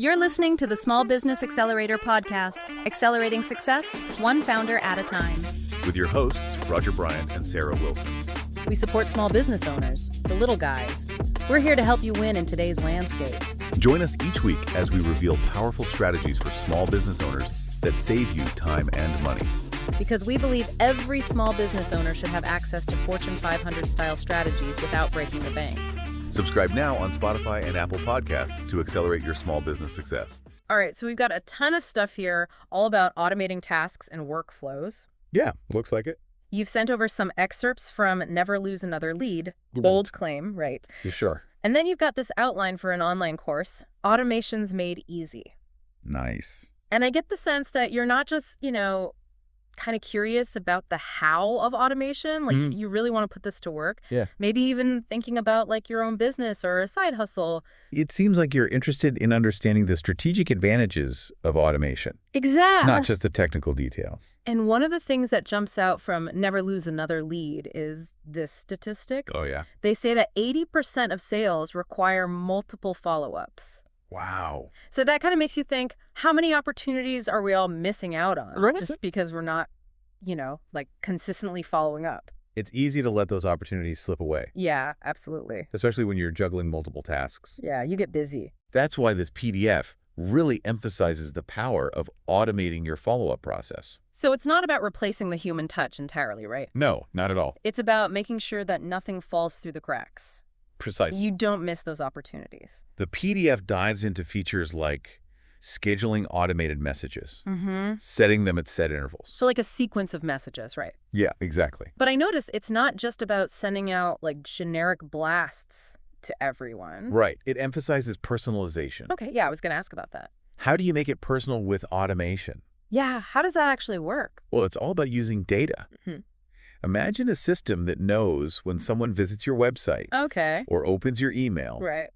You're listening to the Small Business Accelerator podcast, accelerating success, one founder at a time. With your hosts, Roger Bryant and Sarah Wilson. We support small business owners, the little guys. We're here to help you win in today's landscape. Join us each week as we reveal powerful strategies for small business owners that save you time and money. Because we believe every small business owner should have access to Fortune 500 style strategies without breaking the bank. Subscribe now on Spotify and Apple Podcasts to accelerate your small business success. All right, so we've got a ton of stuff here, all about automating tasks and workflows. Yeah, looks like it. You've sent over some excerpts from Never Lose Another Lead. Bold claim, right? You sure? And then you've got this outline for an online course, Automations Made Easy. Nice. And I get the sense that you're not just, kind of curious about the how of automation. Like, you really want to put this to work. Yeah. Maybe even thinking about, like, your own business or a side hustle. It seems like you're interested in understanding the strategic advantages of automation, Exactly. not just the technical details. And one of the things that jumps out from Never Lose Another Lead is this statistic. Oh, yeah. They say that 80% of sales require multiple follow-ups. Wow. So that kind of makes you think, how many opportunities are we all missing out on Right. just because we're not, consistently following up? It's easy to let those opportunities slip away, Yeah, absolutely. especially when you're juggling multiple tasks. Yeah, you get busy. That's why this PDF really emphasizes the power of automating your follow-up process. So it's not about replacing the human touch entirely, right? No, not at all. It's about making sure that nothing falls through the cracks. Precise. You don't miss those opportunities. The PDF dives into features like scheduling automated messages, setting them at set intervals. So like a sequence of messages, right? Yeah, exactly. But I notice it's not just about sending out like generic blasts to everyone. Right. It emphasizes personalization. Okay, yeah, I was going to ask about that. How do you make it personal with automation? Yeah, how does that actually work? Well, it's all about using data. Imagine a system that knows when someone visits your website Okay. or opens your email Right.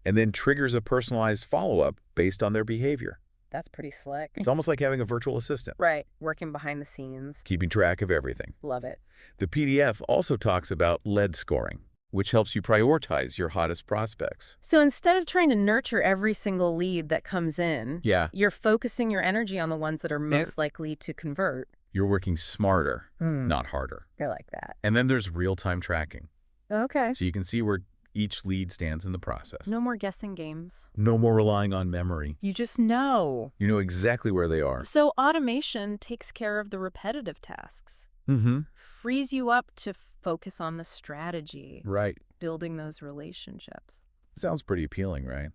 and then triggers a personalized follow-up based on their behavior. That's pretty slick. It's almost like having a virtual assistant, Right. Working behind the scenes. keeping track of everything. Love it. The PDF also talks about lead scoring, which helps you prioritize your hottest prospects. So instead of trying to nurture every single lead that comes in, Yeah. you're focusing your energy on the ones that are most likely to convert. You're working smarter, not harder. I like that. And then there's real-time tracking, Okay. so you can see where each lead stands in the process. No more guessing games. No more relying on memory. You just know. You know exactly where they are. So automation takes care of the repetitive tasks, frees you up to focus on the strategy, Right. building those relationships. Sounds pretty appealing, right?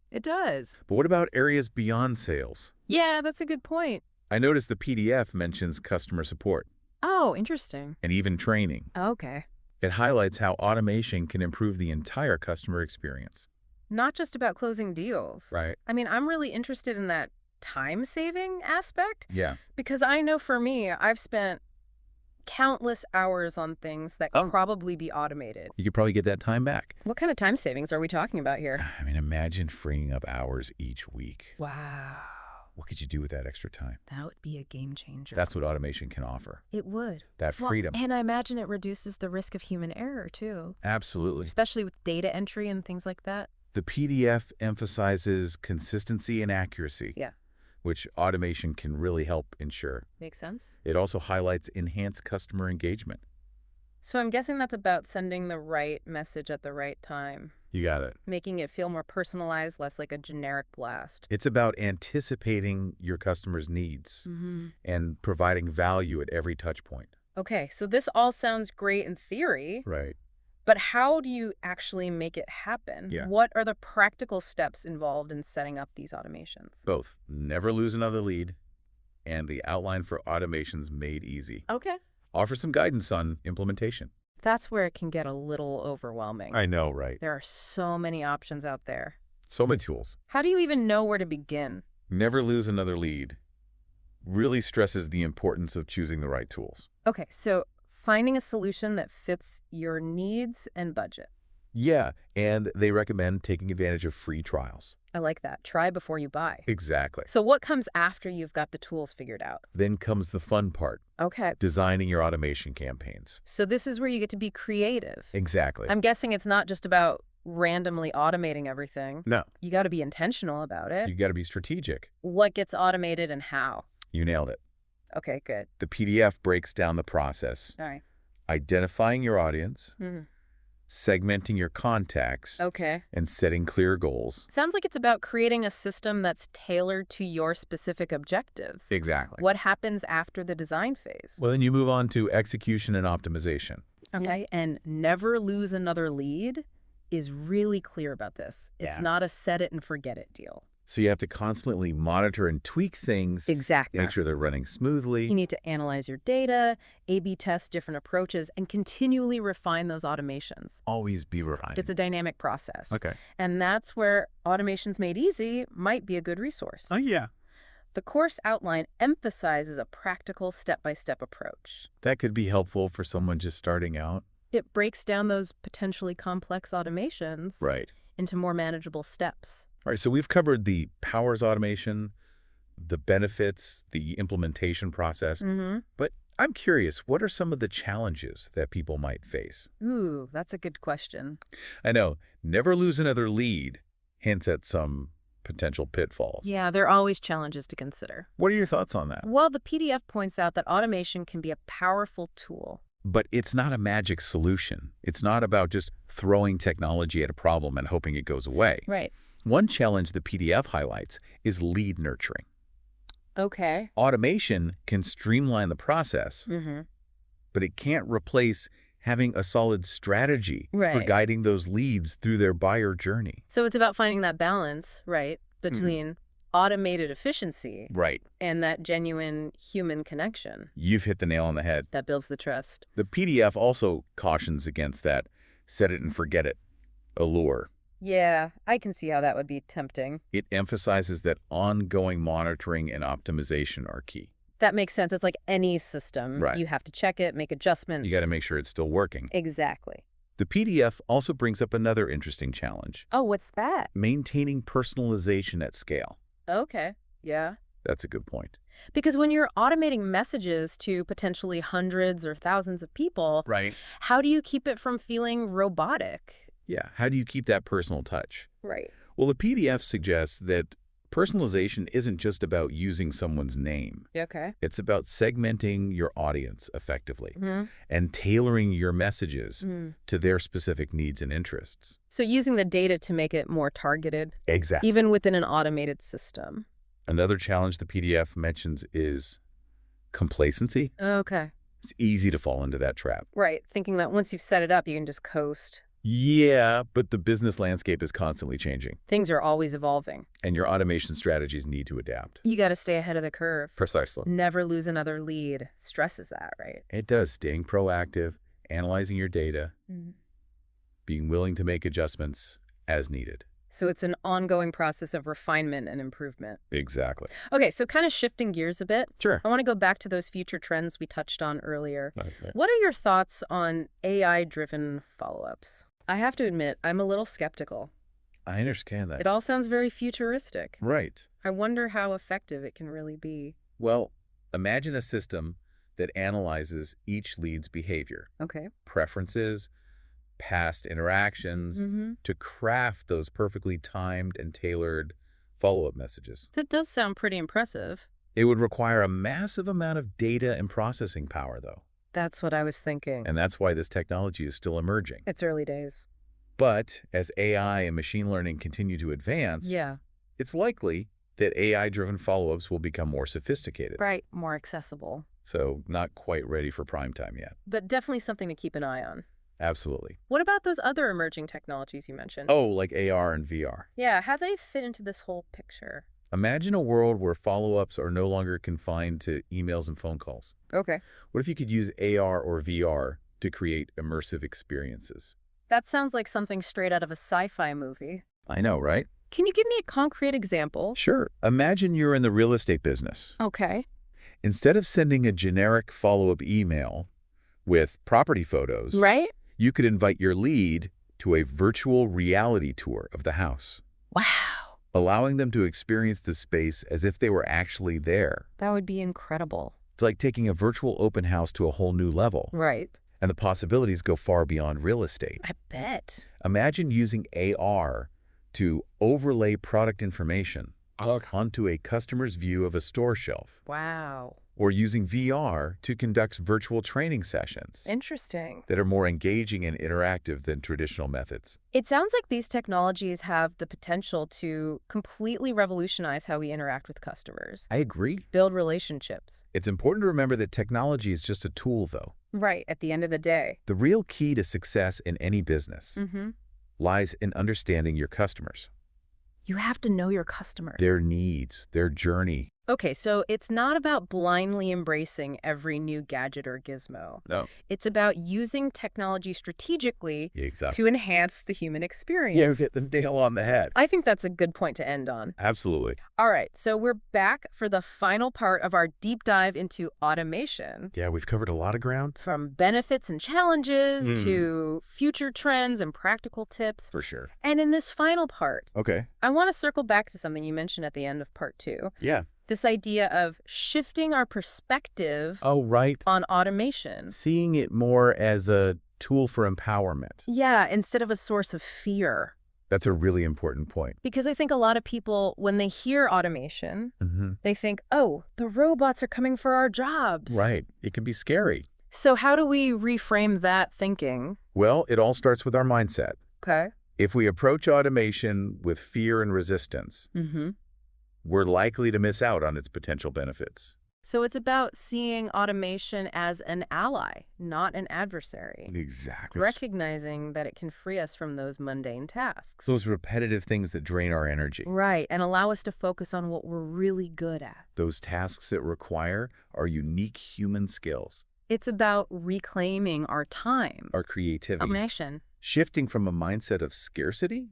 It does. But what about areas beyond sales? Yeah, that's a good point. I noticed the PDF mentions customer support Oh, interesting. and even training. Okay. It highlights how automation can improve the entire customer experience. Not just about closing deals. Right. I mean, I'm really interested in that time-saving aspect Yeah. because I know for me, I've spent countless hours on things that could probably be automated. You could probably get that time back. What kind of time savings are we talking about here? I mean, imagine freeing up hours each week. Wow. What could you do with that extra time? That would be a game changer. That's what automation can offer. It would. That Well, freedom. and I imagine it reduces the risk of human error, too, Absolutely. especially with data entry and things like that. The PDF emphasizes consistency and accuracy, Yeah. which automation can really help ensure. Makes sense. It also highlights enhanced customer engagement. So I'm guessing that's about sending the right message at the right time, You got it. making it feel more personalized, less like a generic blast. It's about anticipating your customer's needs and providing value at every touch point. Okay, so this all sounds great in theory, Right. but how do you actually make it happen? Yeah. What are the practical steps involved in setting up these automations? Both Never Lose Another Lead and the outline for automations made easy. Okay. Offer some guidance on implementation. That's where it can get a little overwhelming. I know, right? There are so many options out there. So many tools. How do you even know where to begin? Never Lose Another Lead really stresses the importance of choosing the right tools. Okay, so finding a solution that fits your needs and budget. Yeah, and they recommend taking advantage of free trials. I like that. Try before you buy. Exactly. So what comes after you've got the tools figured out? Then comes the fun part, Okay. designing your automation campaigns. So this is where you get to be creative. Exactly. I'm guessing it's not just about randomly automating everything. No. You got to be intentional about it. You got to be strategic. What gets automated and how? You nailed it. Okay, good. The PDF breaks down the process, All right. identifying your audience, Mhm. segmenting your contacts, Okay. and setting clear goals. Sounds like it's about creating a system that's tailored to your specific objectives. Exactly. What happens after the design phase? Well, then you move on to execution and optimization. Okay. And never lose another lead is really clear about this. It's Yeah. not a set it and forget it deal. So you have to constantly monitor and tweak things, Exactly. make sure they're running smoothly. You need to analyze your data, A/B test different approaches, and continually refine those automations. Always be refined. It's a dynamic process. Okay. And that's where Automations Made Easy might be a good resource. Oh, yeah. The course outline emphasizes a practical step-by-step approach. That could be helpful for someone just starting out. It breaks down those potentially complex automations Right. into more manageable steps. All right, so we've covered the powers automation, the benefits, the implementation process. Mm-hmm. But I'm curious, what are some of the challenges that people might face? Ooh, that's a good question. I know, never lose another lead hints at some potential pitfalls. Yeah, there are always challenges to consider. What are your thoughts on that? Well, the PDF points out that automation can be a powerful tool. But it's not a magic solution. It's not about just throwing technology at a problem and hoping it goes away. Right. One challenge the PDF highlights is lead nurturing. Okay. Automation can streamline the process, Mm-hmm. but it can't replace having a solid strategy for Right. guiding those leads through their buyer journey. So it's about finding that balance, right, between automated efficiency Right. and that genuine human connection You've hit the nail on the head. that builds the trust. The PDF also cautions against that set it and forget it allure. Yeah, I can see how that would be tempting. It emphasizes that ongoing monitoring and optimization are key. That makes sense. It's like any system. Right. You have to check it, make adjustments. You got to make sure it's still working. Exactly. The PDF also brings up another interesting challenge, Oh, what's that? maintaining personalization at scale. Okay. Yeah. That's a good point. Because when you're automating messages to potentially hundreds or thousands of people, Right. how do you keep it from feeling robotic? Yeah. How do you keep that personal touch? Right. Well, the PDF suggests that personalization isn't just about using someone's name. Okay. It's about segmenting your audience effectively Mm-hmm. and tailoring your messages to their specific needs and interests. So using the data to make it more targeted, Exactly. even within an automated system. Another challenge the PDF mentions is complacency. Okay. It's easy to fall into that trap. Right. Thinking that once you've set it up, you can just coast. Yeah, but the business landscape is constantly changing, Things are always evolving. and your automation strategies need to adapt. You got to stay ahead of the curve. Precisely. Never lose another lead. Stresses that, right? It does. Staying proactive, analyzing your data, being willing to make adjustments as needed. So it's an ongoing process of refinement and improvement. Exactly. Okay, so kind of shifting gears a bit, Sure. I want to go back to those future trends we touched on earlier. Okay. What are your thoughts on AI-driven follow-ups? I have to admit, I'm a little skeptical. I understand that. It all sounds very futuristic. Right. I wonder how effective it can really be. Well, imagine a system that analyzes each lead's behavior, Okay. preferences, past interactions, to craft those perfectly timed and tailored follow-up messages. That does sound pretty impressive. It would require a massive amount of data and processing power, though. That's what I was thinking. And that's why this technology is still emerging. It's early days. But as AI and machine learning continue to advance, Yeah. it's likely that AI-driven follow-ups will become more sophisticated. Right. More accessible. So not quite ready for prime time yet. But definitely something to keep an eye on. Absolutely. What about those other emerging technologies you mentioned? Oh, like AR and VR. Yeah, how they fit into this whole picture? Imagine a world where follow-ups are no longer confined to emails and phone calls. Okay. What if you could use AR or VR to create immersive experiences? That sounds like something straight out of a sci-fi movie. I know, right? Can you give me a concrete example? Sure. Imagine you're in the real estate business. Okay. Instead of sending a generic follow-up email with property photos, Right? you could invite your lead to a virtual reality tour of the house, Wow. allowing them to experience the space as if they were actually there. That would be incredible. It's like taking a virtual open house to a whole new level. Right. And the possibilities go far beyond real estate. I bet. Imagine using AR to overlay product information onto a customer's view of a store shelf. Wow. Or using VR to conduct virtual training sessions Interesting. that are more engaging and interactive than traditional methods. It sounds like these technologies have the potential to completely revolutionize how we interact with customers, I agree. build relationships. It's important to remember that technology is just a tool, though. Right, at the end of the day. The real key to success in any business lies in understanding your customers, You have to know your customer. their needs, their journey. Okay, so it's not about blindly embracing every new gadget or gizmo. No. It's about using technology strategically Exactly. to enhance the human experience. Yeah, hit the nail on the head. I think that's a good point to end on. Absolutely. All right, so we're back for the final part of our deep dive into automation. Yeah, we've covered a lot of ground. From benefits and challenges to future trends and practical tips. For sure. And in this final part, Okay. I want to circle back to something you mentioned at the end of part 2. Yeah. This idea of shifting our perspective Oh, right. on automation. Seeing it more as a tool for empowerment. Yeah, instead of a source of fear. That's a really important point. Because I think a lot of people, when they hear automation, they think, oh, the robots are coming for our jobs. Right. It can be scary. So how do we reframe that thinking? Well, it all starts with our mindset. Okay. If we approach automation with fear and resistance, we're likely to miss out on its potential benefits. So it's about seeing automation as an ally, not an adversary. Exactly. Recognizing that it can free us from those mundane tasks. Those repetitive things that drain our energy. Right, and allow us to focus on what we're really good at. Those tasks that require our unique human skills. It's about reclaiming our time. Our creativity. Automation. Shifting from a mindset of scarcity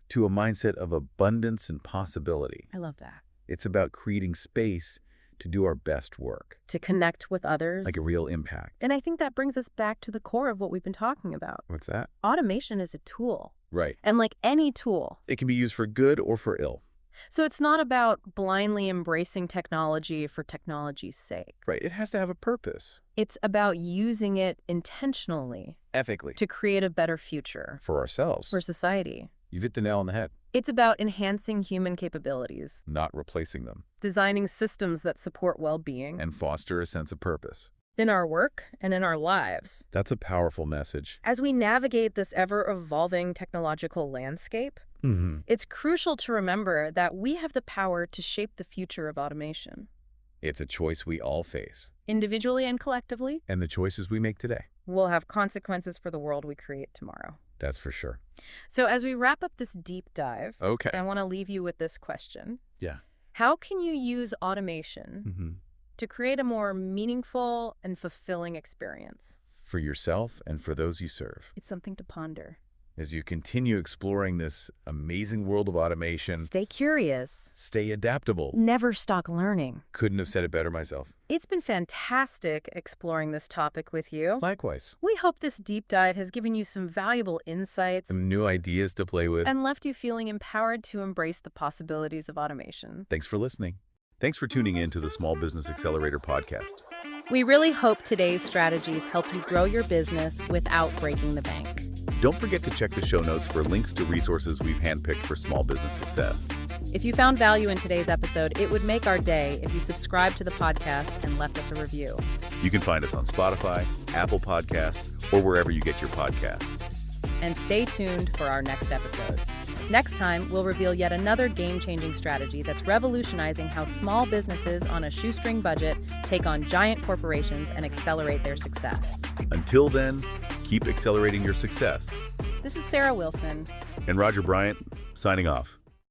to a mindset of abundance and possibility. I love that. It's about creating space to do our best work. To connect with others. Like a real impact. And I think that brings us back to the core of what we've been talking about. What's that? Automation is a tool. Right. And like any tool. It can be used for good or for ill. So it's not about blindly embracing technology for technology's sake. Right. It has to have a purpose. It's about using it intentionally. Ethically. To create a better future. For ourselves. For society. You've hit the nail on the head. It's about enhancing human capabilities. Not replacing them. Designing systems that support well-being. And foster a sense of purpose. In our work and in our lives. That's a powerful message. As we navigate this ever-evolving technological landscape, it's crucial to remember that we have the power to shape the future of automation. It's a choice we all face. Individually and collectively. And the choices we make today will have consequences for the world we create tomorrow. That's for sure. So as we wrap up this deep dive, okay, I want to leave you with this question. Yeah. How can you use automation to create a more meaningful and fulfilling experience? For yourself and for those you serve. It's something to ponder. As you continue exploring this amazing world of automation, stay curious. Stay adaptable. Never stop learning. Couldn't have said it better myself. It's been fantastic exploring this topic with you. Likewise. We hope this deep dive has given you some valuable insights. Some new ideas to play with. And left you feeling empowered to embrace the possibilities of automation. Thanks for listening. Thanks for tuning in to the Small Business Accelerator podcast. We really hope today's strategies help you grow your business without breaking the bank. Don't forget to check the show notes for links to resources we've handpicked for small business success. If you found value in today's episode, it would make our day if you subscribed to the podcast and left us a review. You can find us on Spotify, Apple Podcasts, or wherever you get your podcasts. And stay tuned for our next episode. Next time, we'll reveal yet another game-changing strategy that's revolutionizing how small businesses on a shoestring budget take on giant corporations and accelerate their success. Until then, keep accelerating your success. This is Sarah Wilson. And Roger Bryant, signing off.